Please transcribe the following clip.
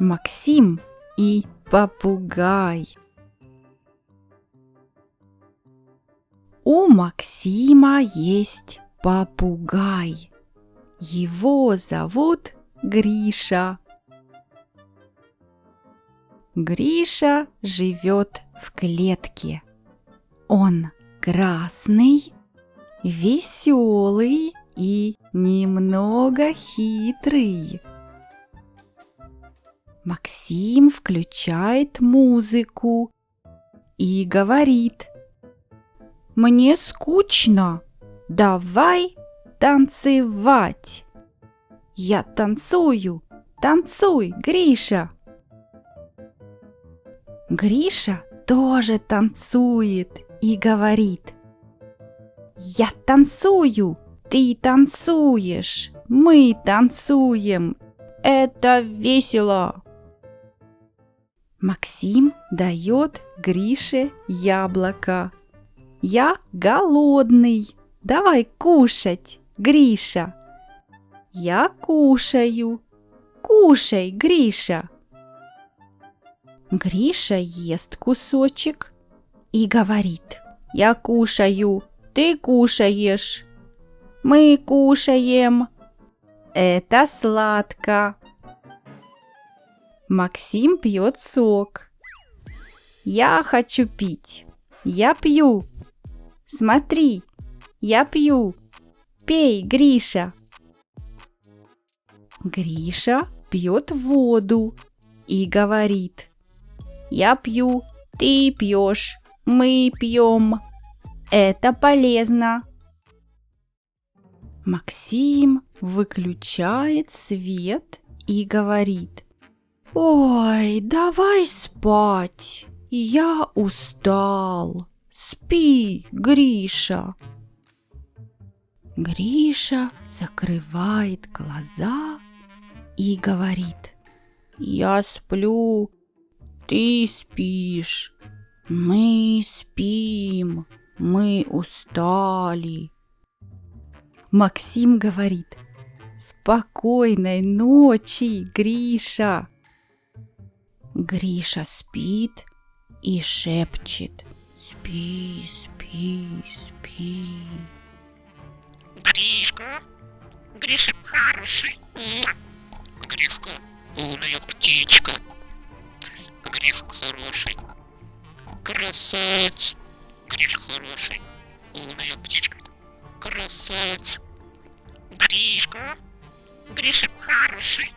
Максим и попугай. У Максима есть попугай. Его зовут Гриша. Гриша живет в клетке. Он красный, веселый и немного хитрый. Максим включает музыку и говорит: «Мне скучно, давай танцевать». «Я танцую, танцуй, Гриша». Гриша тоже танцует и говорит: «Я танцую, ты танцуешь, мы танцуем, это весело». Максим дает Грише яблоко. «Я голодный, давай кушать, Гриша». «Я кушаю, кушай, Гриша». Гриша ест кусочек и говорит: «Я кушаю, ты кушаешь, мы кушаем, это сладко». Максим пьет сок. «Я хочу пить, я пью. Смотри, я пью, пей, Гриша». Гриша пьет воду и говорит: «Я пью, ты пьешь, мы пьем, это полезно». Максим выключает свет и говорит: «Ой, давай спать, я устал, спи, Гриша». Гриша закрывает глаза и говорит: «Я сплю, ты спишь, мы спим, мы устали». Максим говорит: «Спокойной ночи, Гриша». Гриша спит и шепчет: «Спи, спи, спи». Гришка, Гриша хороший. Гришка умная птичка. Гришка хороший. Красавец. Гриша хороший. Умная птичка. Красавец. Гришка, Гриша хороший.